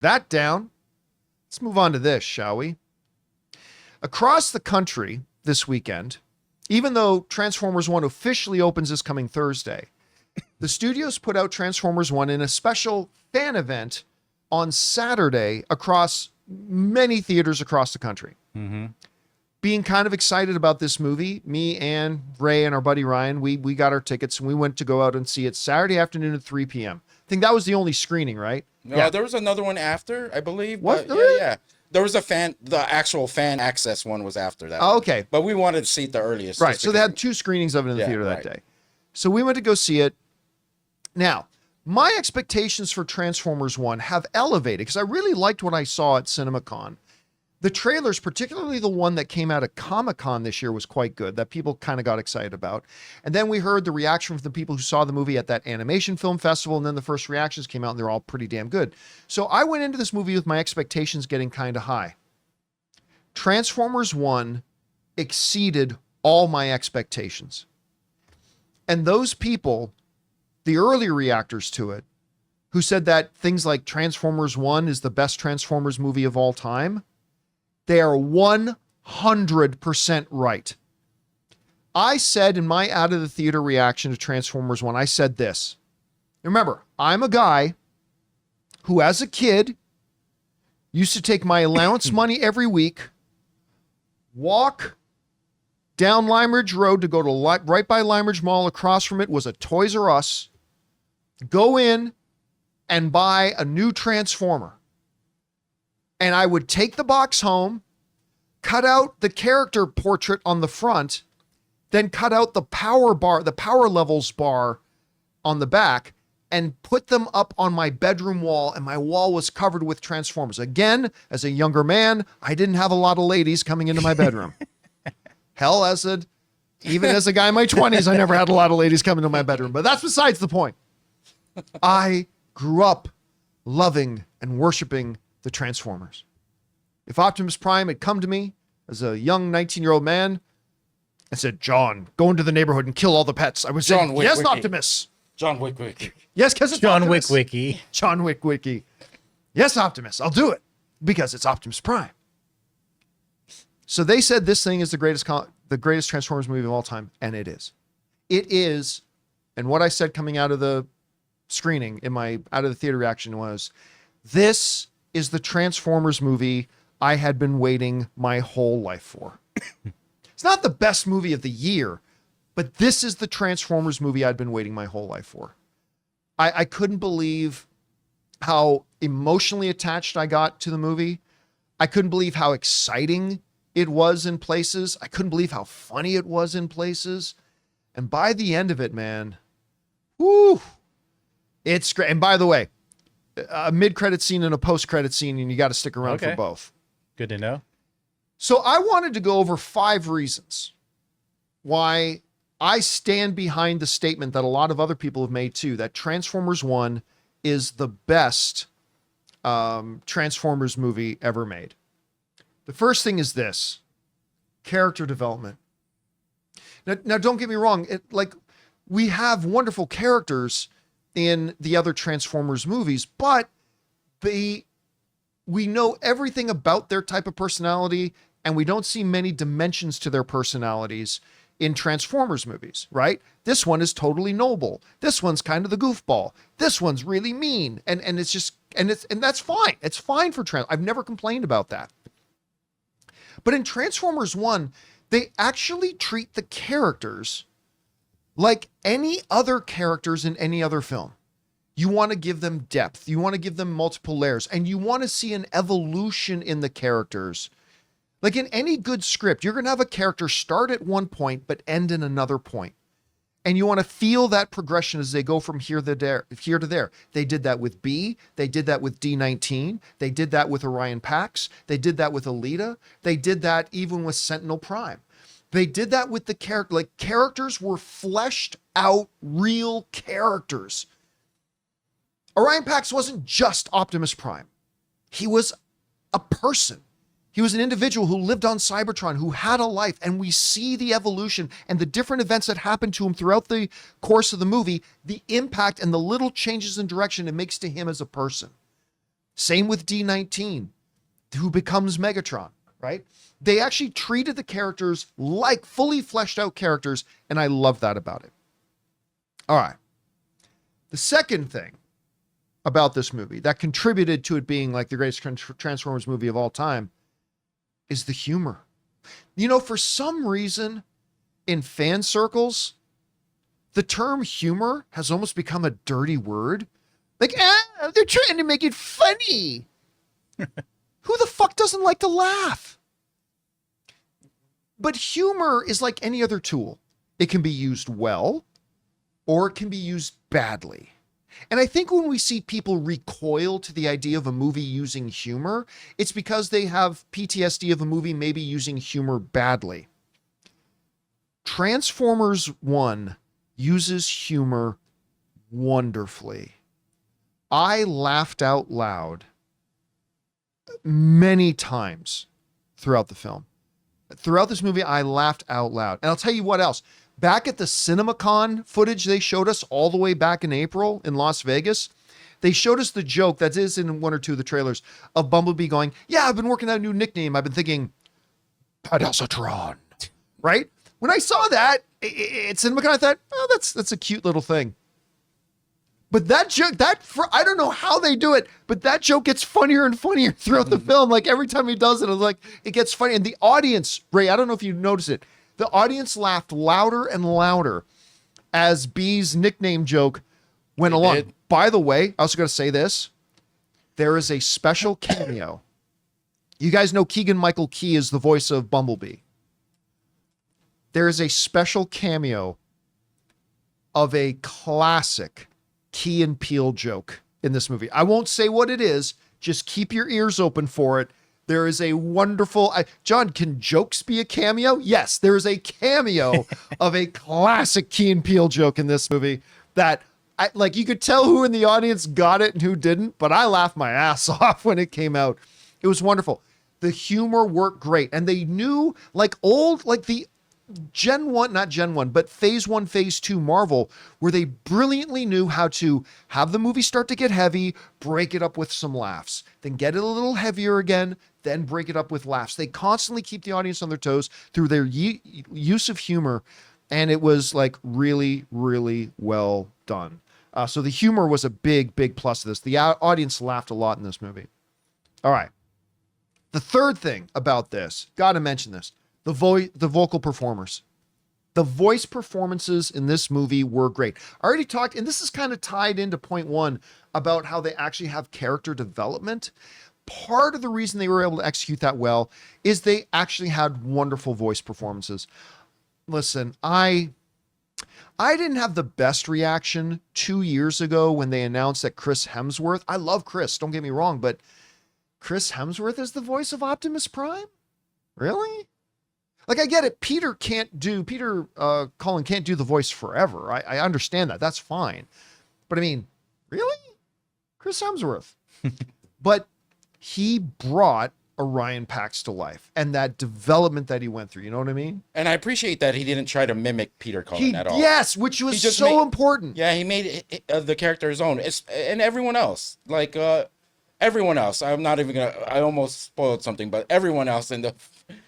that down. Let's move on to this, shall we? Across the country this weekend, even though Transformers 1 officially opens this coming Thursday, the studios put out Transformers 1 in a special fan event on Saturday across many theaters across the country. Mm-hmm. Being kind of excited about this movie, me and Ray and our buddy Ryan, we got our tickets and we went to go out and see it Saturday afternoon at 3 p.m. I think that was the only screening, right? No, yeah. There was another one after, I believe. What? Yeah. There was the actual fan access one was after that. Oh, okay. But we wanted to see it the earliest. Right. So they had 2 screenings of it in the theater that day. So we went to go see it. Now, my expectations for Transformers 1 have elevated because I really liked what I saw at CinemaCon. The trailers, particularly the one that came out at Comic-Con this year, was quite good, that people kind of got excited about. And then we heard the reaction from the people who saw the movie at that animation film festival, and then the first reactions came out, and they're all pretty damn good. So I went into this movie with my expectations getting kind of high. Transformers 1 exceeded all my expectations. And those people, the early reactors to it, who said that things like Transformers 1 is the best Transformers movie of all time, they are 100% right. I said in my out of the theater reaction to Transformers 1, I said this. Remember, I'm a guy who as a kid used to take my allowance money every week, walk down Lime Ridge Road to go to right by Lime Ridge Mall. Across from it was a Toys R Us. Go in and buy a new Transformer. And I would take the box home, cut out the character portrait on the front, then cut out the power bar, the power levels bar on the back, and put them up on my bedroom wall, and my wall was covered with Transformers. Again, as a younger man, I didn't have a lot of ladies coming into my bedroom. Hell, even as a guy in my 20s, I never had a lot of ladies come into my bedroom, but that's besides the point. I grew up loving and worshiping the Transformers. If Optimus Prime had come to me as a young 19-year-old man and said, John, go into the neighborhood and kill all the pets, I would say, yes, Wiki. Optimus. John Wick Wiki. Yes, because it's John Optimus. Wick Wiki. John Wick Wiki. Yes, Optimus, I'll do it because it's Optimus Prime. So they said this thing is the greatest Transformers movie of all time, and it is. It is, and what I said coming out of the screening in my out of the theater reaction was, this is the Transformers movie I had been waiting my whole life for. It's not the best movie of the year, but this is the Transformers movie I'd been waiting my whole life for. I couldn't believe how emotionally attached I got to the movie. I couldn't believe how exciting it was in places. I couldn't believe how funny it was in places. And by the end of it, man, whoo, it's great. And by the way, a mid-credit scene and a post-credit scene, and you got to stick around for both. Good to know. So I wanted to go over 5 reasons why I stand behind the statement that a lot of other people have made too, that Transformers 1 is the best Transformers movie ever made. The first thing is this: character development. Now don't get me wrong. We have wonderful characters in the other Transformers movies, but we know everything about their type of personality, and we don't see many dimensions to their personalities in Transformers movies, right? This one is totally noble. This one's kind of the goofball. This one's really mean. And it's just, and that's fine. It's fine for I've never complained about that. But in Transformers 1, they actually treat the characters like any other characters in any other film. You want to give them depth. You want to give them multiple layers, and you want to see an evolution in the characters. Like in any good script, you're going to have a character start at one point, but end in another point. And you want to feel that progression as they go from here to there. They did that with B. They did that with D-19. They did that with Orion Pax. They did that with Alita. They did that even with Sentinel Prime. They did that with the character. Like, characters were fleshed out, real characters. Orion Pax wasn't just Optimus Prime. He was a person. He was an individual who lived on Cybertron, who had a life, and we see the evolution and the different events that happened to him throughout the course of the movie, the impact and the little changes in direction it makes to him as a person. Same with D19, who becomes Megatron, right? They actually treated the characters like fully fleshed out characters, and I love that about it. All right. The second thing about this movie that contributed to it being like the greatest Transformers movie of all time is the humor. You know, for some reason in fan circles, the term humor has almost become a dirty word. Like, they're trying to make it funny. Who the fuck doesn't like to laugh? But humor is like any other tool. It can be used well, or it can be used badly. And I think when we see people recoil to the idea of a movie using humor, it's because they have PTSD of a movie maybe using humor badly. Transformers 1 uses humor wonderfully. I laughed out loud many times throughout the film. Throughout this movie, I laughed out loud. And I'll tell you what else. Back at the CinemaCon footage they showed us all the way back in April in Las Vegas, they showed us the joke that is in one or two of the trailers of Bumblebee going, yeah, I've been working out a new nickname. I've been thinking, Pedacitron, right? When I saw that at CinemaCon, I thought, oh, that's a cute little thing. But that joke, I don't know how they do it, but that joke gets funnier and funnier throughout the film. Like every time he does it, it's like, it gets funny. And the audience, Ray, I don't know if you noticed it, the audience laughed louder and louder as B's nickname joke went along. Did. By the way, I also got to say this. There is a special cameo. You guys know Keegan-Michael Key is the voice of Bumblebee. There is a special cameo of a classic Key and Peele joke in this movie. I won't say what it is. Just keep your ears open for it. There is a wonderful... John, can jokes be a cameo? Yes, there is a cameo of a classic Key and Peele joke in this movie that, you could tell who in the audience got it and who didn't, but I laughed my ass off when it came out. It was wonderful. The humor worked great. And they knew, the Gen 1, not Gen 1, but Phase 1, Phase 2 Marvel, where they brilliantly knew how to have the movie start to get heavy, break it up with some laughs, then get it a little heavier again, then break it up with laughs. They constantly keep the audience on their toes through their use of humor, and it was really, really well done. So the humor was a big, big plus of this. The audience laughed a lot in this movie. All right. The third thing about this, got to mention this, the vocal performers. The voice performances in this movie were great. I already talked, and this is kind of tied into point one about how they actually have character development. Part of the reason they were able to execute that well is they actually had wonderful voice performances. Listen, I didn't have the best reaction 2 years ago when they announced that Chris Hemsworth, I love Chris, don't get me wrong, but Chris Hemsworth is the voice of Optimus Prime? Really? I get it. Peter Cullen can't do the voice forever. I understand that. That's fine. But I mean, really? Chris Hemsworth. But he brought Orion Pax to life and that development that he went through. You know what I mean? And I appreciate that he didn't try to mimic Peter Cullen at all. Yes, which was so important. Yeah, he made the character his own. And everyone else. Everyone else. I'm not even going to... I almost spoiled something, but everyone else in the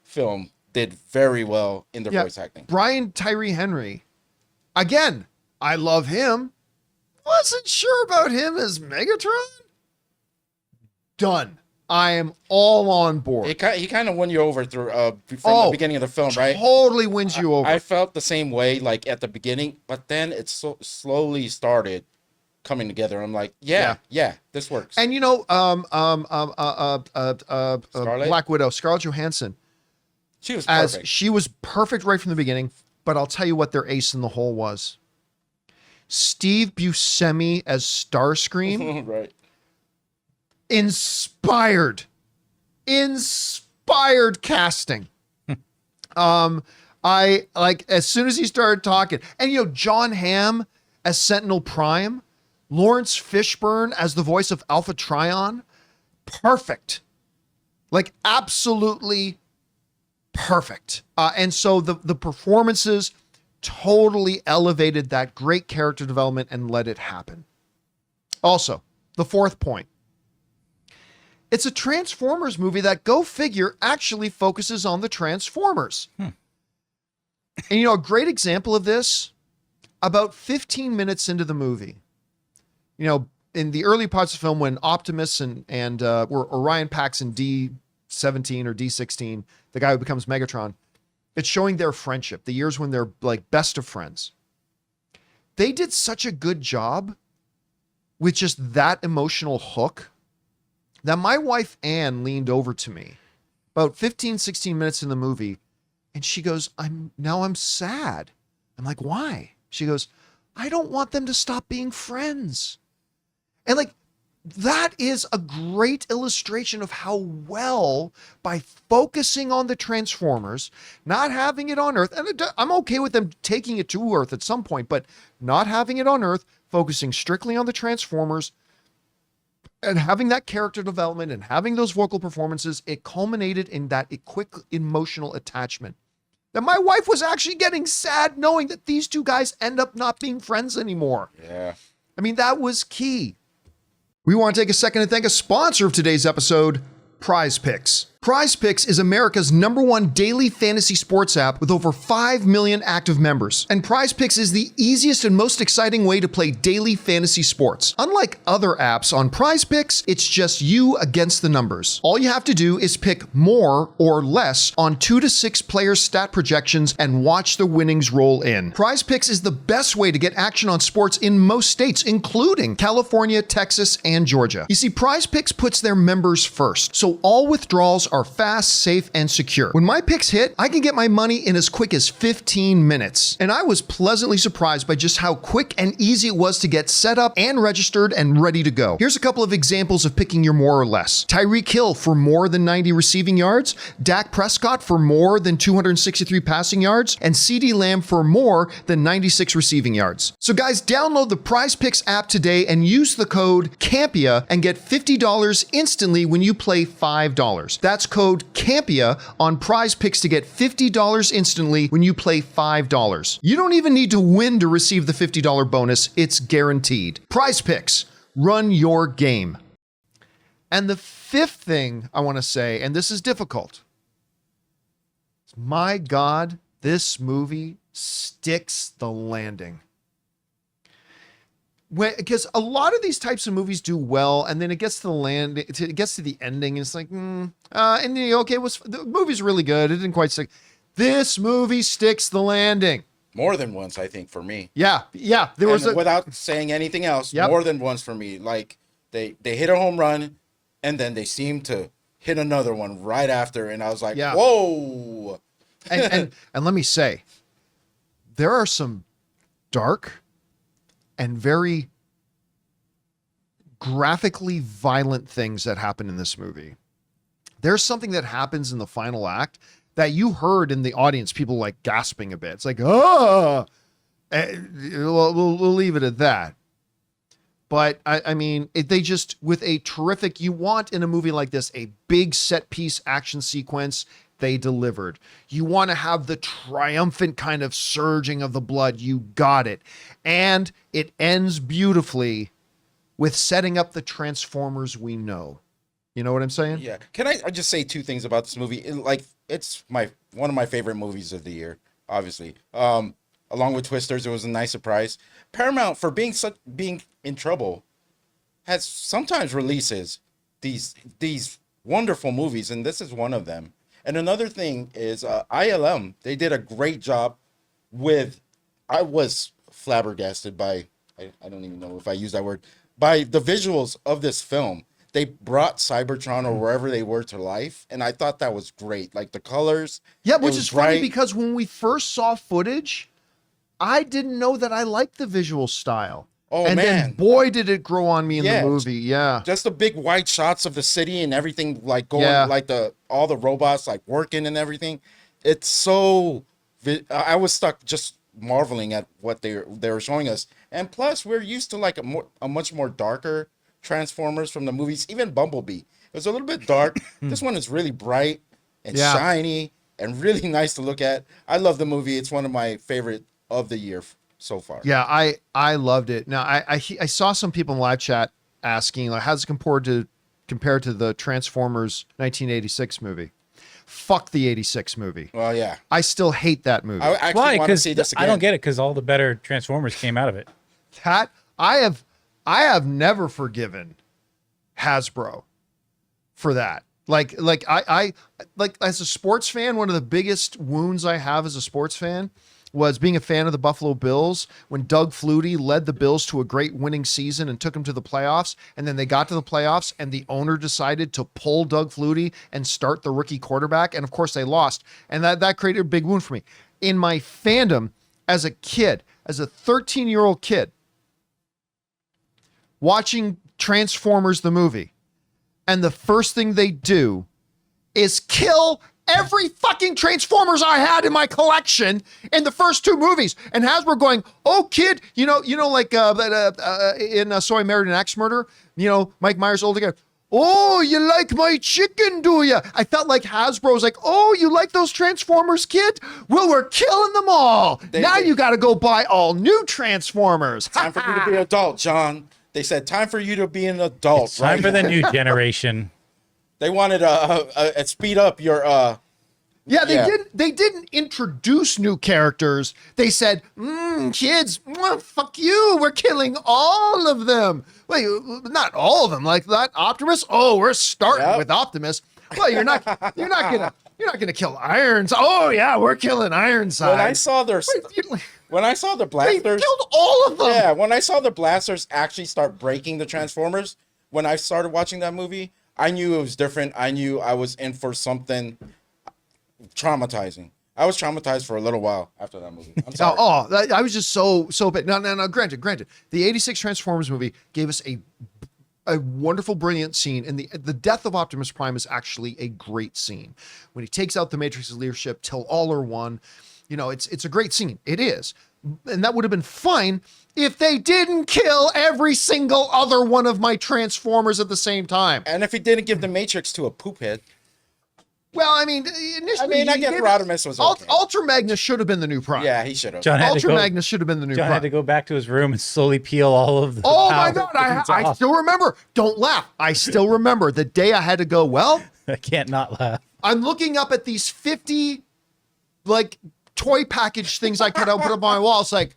film did very well in their voice acting. Brian Tyree Henry, again, I love him. Wasn't sure about him as Megatron. Done. I am all on board. He kind of won you over from the beginning of the film, right? Totally wins you over. I felt the same way, at the beginning, but then it slowly started coming together. I'm like, yeah, this works. And Black Widow, Scarlett Johansson. She was perfect. She was perfect right from the beginning, but I'll tell you what their ace in the hole was. Steve Buscemi as Starscream. Right. Inspired casting. As soon as he started talking, and John Hamm as Sentinel Prime, Lawrence Fishburne as the voice of Alpha Trion, perfect. Absolutely perfect. And so the performances totally elevated that great character development and let it happen. Also, the fourth point. It's a Transformers movie that, go figure, actually focuses on the Transformers. And a great example of this, about 15 minutes into the movie, in the early parts of the film when Optimus and Orion Pax in D17 or D16, the guy who becomes Megatron, it's showing their friendship, the years when they're like best of friends. They did such a good job with just that emotional hook that my wife, Anne, leaned over to me about 15, 16 minutes in the movie, and she goes, I'm sad. I'm like, why? She goes, I don't want them to stop being friends. And like, that is a great illustration of how well, by focusing on the Transformers, not having it on Earth, and I'm okay with them taking it to Earth at some point, but not having it on Earth, focusing strictly on the Transformers, and having that character development and having those vocal performances, it culminated in that quick emotional attachment. That my wife was actually getting sad knowing that these two guys end up not being friends anymore. Yeah. I mean, that was key. We want to take a second to thank a sponsor of today's episode, PrizePicks. PrizePicks is America's #1 daily fantasy sports app with over 5 million active members. And PrizePicks is the easiest and most exciting way to play daily fantasy sports. Unlike other apps on PrizePicks, it's just you against the numbers. All you have to do is pick more or less on 2 to 6 players' stat projections and watch the winnings roll in. PrizePicks is the best way to get action on sports in most states, including California, Texas, and Georgia. You see, PrizePicks puts their members first, so all withdrawals are fast, safe, and secure. When my picks hit, I can get my money in as quick as 15 minutes. And I was pleasantly surprised by just how quick and easy it was to get set up and registered and ready to go. Here's a couple of examples of picking your more or less. Tyreek Hill for more than 90 receiving yards, Dak Prescott for more than 263 passing yards, and CeeDee Lamb for more than 96 receiving yards. So guys, download the PrizePicks app today and use the code Campea and get $50 instantly when you play $5. That's code Campea on PrizePicks to get $50 instantly when you play $5. You don't even need to win to receive the $50 bonus. It's guaranteed. PrizePicks, run your game. And the fifth thing I want to say, and this is difficult, my God, this movie sticks the landing. Because a lot of these types of movies do well, and then it gets to the ending, and it's like, the movie's really good. It didn't quite stick. This movie sticks the landing. More than once, I think, for me. Yeah. Without saying anything else, more than once for me. Like they hit a home run, and then they seem to hit another one right after, and I was like, whoa. and let me say, there are some dark and very graphically violent things that happen in this movie. There's something that happens in the final act that you heard in the audience, people like gasping a bit. It's like, we'll leave it at that. But I mean, they just, with a terrific, you want in a movie like this, a big set piece action sequence, they delivered. You want to have the triumphant kind of surging of the blood, you got it. And it ends beautifully with setting up the Transformers we know. You know what I'm saying? Yeah. Can I just say two things about this movie? It's one of my favorite movies of the year, obviously. Along with Twisters, it was a nice surprise. Paramount, for being in trouble, has sometimes releases these wonderful movies, and this is one of them. And another thing is ILM. They did a great job with. I was flabbergasted by. I don't even know if I use that word. By the visuals of this film. They brought Cybertron or wherever they were to life, and I thought that was great. Like the colors. Yeah, which is funny because when we first saw footage, I didn't know that I liked the visual style. Oh, and man. then boy did it grow on me in the movie. Yeah. Just the big white shots of the city and everything like going like all the robots like working and everything. It's so I was stuck just marveling at what they were showing us. And plus we're used to like a much more darker Transformers from the movies, even Bumblebee. It was a little bit dark. This one is really bright and shiny and really nice to look at. I love the movie. It's one of my favorite of the year so far. Yeah, I loved it. Now I saw some people in live chat asking like, how's it compared to compared to the Transformers 1986 movie. Fuck the 86 movie. Well, yeah. I still hate that movie. I actually Why? want to see Because this again. I don't get it. Because all the better Transformers came out of it. That I have never forgiven Hasbro for that. Like I as a sports fan, one of the biggest wounds I have as a sports fan was being a fan of the Buffalo Bills when Doug Flutie led the Bills to a great winning season and took them to the playoffs. And then they got to the playoffs and the owner decided to pull Doug Flutie and start the rookie quarterback. And of course they lost. And that created a big wound for me. In my fandom as a kid, as a 13-year-old kid, watching Transformers the movie, and the first thing they do is kill every fucking Transformers I had in my collection in the first two movies. And Hasbro going, oh, kid, you know, like in So I Married an Axe Murderer, Mike Myers' older guy. Oh, you like my chicken, do you? I felt like Hasbro's like, oh, you like those Transformers, kid? Well, we're killing them all. You got to go buy all new Transformers. Time for you to be an adult, John. They said, time for you to be an adult. It's time for the new generation. They wanted to speed up your... They didn't introduce new characters. They said, kids, fuck you. We're killing all of them. Wait, not all of them. Like that Optimus? Oh, we're starting with Optimus. Well, you're not gonna kill Irons. Oh yeah, we're killing Ironside. When I saw the blasters, they killed all of them. Yeah, when I saw the blasters actually start breaking the Transformers, when I started watching that movie, I knew it was different. I knew I was in for something traumatizing. I was traumatized for a little while after that movie. I'm sorry. I was just so bad. No. Granted, the '86 Transformers movie gave us a wonderful, brilliant scene, and the death of Optimus Prime is actually a great scene. When he takes out the Matrix's leadership till all are one, it's a great scene. It is, and that would have been fine if they didn't kill every single other one of my Transformers at the same time. And if he didn't give the Matrix to a poop head. Well, I mean, initially, I guess Rodimus was okay. Ultra Magnus should have been the new Prime. Yeah, he should have. Ultra Magnus should have been the new Prime. John had to go back to his room and slowly peel all of the my God, I still remember. Don't laugh. I still remember the day I had to go, well. I can't not laugh. I'm looking up at these 50, toy package things I could put up on my wall. It's like,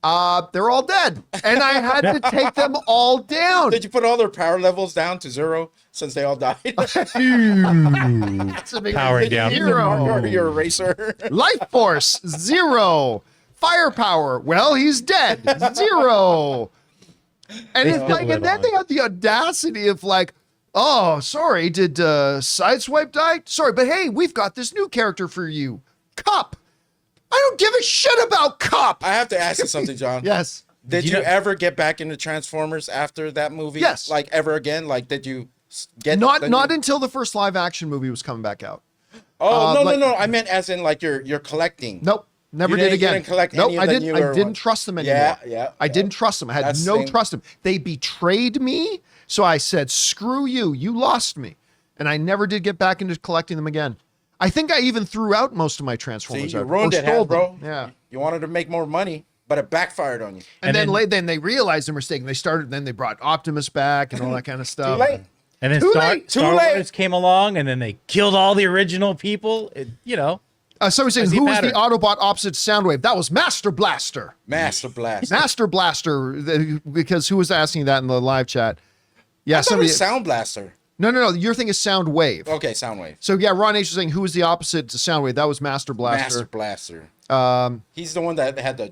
they're all dead. And I had to take them all down. Did you put all their power levels down to 0 since they all died? Powering down. You're a racer. Life force, 0. Firepower, well, he's dead. 0. And it's like, and then they had the audacity of like, oh, sorry, did Sideswipe die? Sorry, but hey, we've got this new character for you. Cup. I don't give a shit about Cup. I have to ask you something, John. Yes. Did you ever get back into Transformers after that movie? Yes. Like ever again? Like, did you get not until the first live action movie was coming back out? Oh, no. I meant as in like you're collecting. Nope. Never did again. You didn't collect nope, any of I the didn't. newer I didn't ones. trust them anymore. I didn't trust them. I had no trust them. They betrayed me. So I said, "Screw you. You lost me," and I never did get back into collecting them again. I think I even threw out most of my Transformers. See, you ruined it, bro. Yeah. You wanted to make more money, but it backfired on you. And then they realized their mistake. And then they brought Optimus back and all that kind of stuff. Too late. And then Star Wars came along, and then they killed all the original people. Somebody saying, who was the Autobot opposite Soundwave? That was Master Blaster. Master Blaster. Master Blaster, because who was asking that in the live chat? Yeah, I thought it was Sound Blaster. No. Your thing is Soundwave. Okay, Soundwave. So yeah, Ron H was saying, who was the opposite to Soundwave? That was Master Blaster. Master Blaster. He's the one that had the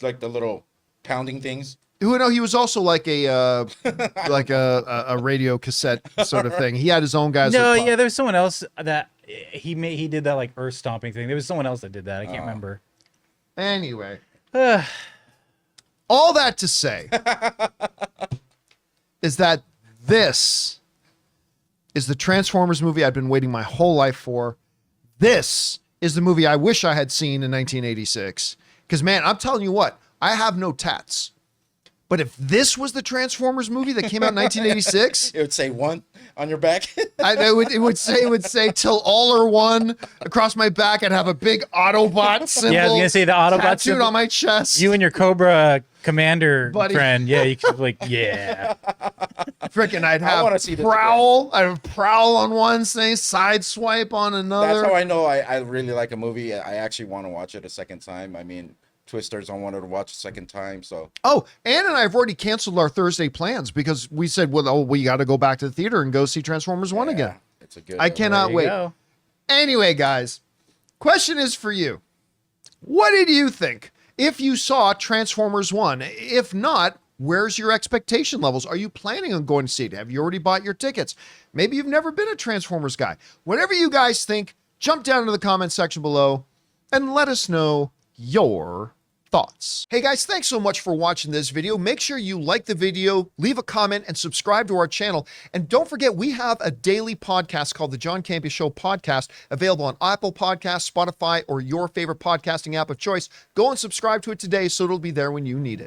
like the little pounding things. He was also like a radio cassette sort of thing. He had his own guys. There was someone else that he did that like earth stomping thing. There was someone else that did that. I can't remember. Anyway, all that to say is that this is the Transformers movie I've been waiting my whole life for. This is the movie I wish I had seen in 1986. Because man, I'm telling you what, I have no tats. But if this was the Transformers movie that came out in 1986, it would say 1 on your back. It would say till all are one across my back. I'd have a big Autobot symbol. Yeah, I was gonna say the Autobot tattooed symbol on my chest. You and your Cobra commander Buddy. friend, yeah, you could like, yeah. Freaking, I'd I wanna have see this Prowl. I'd have Prowl on one thing, Sideswipe on another. That's how I know I really like a movie. I actually want to watch it a second time. I mean, Twisters I wanted to watch a second time. So Oh, Ann and I have already canceled our Thursday plans because we said, well, we got to go back to the theater and go see Transformers 1 again. it's a good. I cannot There you wait. go. Anyway, guys, question is for you. What did you think if you saw Transformers 1? If not, where's your expectation levels? Are you planning on going to see it? Have you already bought your tickets? Maybe you've never been a Transformers guy. Whatever you guys think, jump down into the comment section below and let us know your thoughts. Hey guys, thanks so much for watching this video. Make sure you like the video, leave a comment, and subscribe to our channel. And don't forget, we have a daily podcast called the John Campea Show podcast, available on Apple Podcasts, Spotify, or your favorite podcasting app of choice. Go and subscribe to it today so it'll be there when you need it.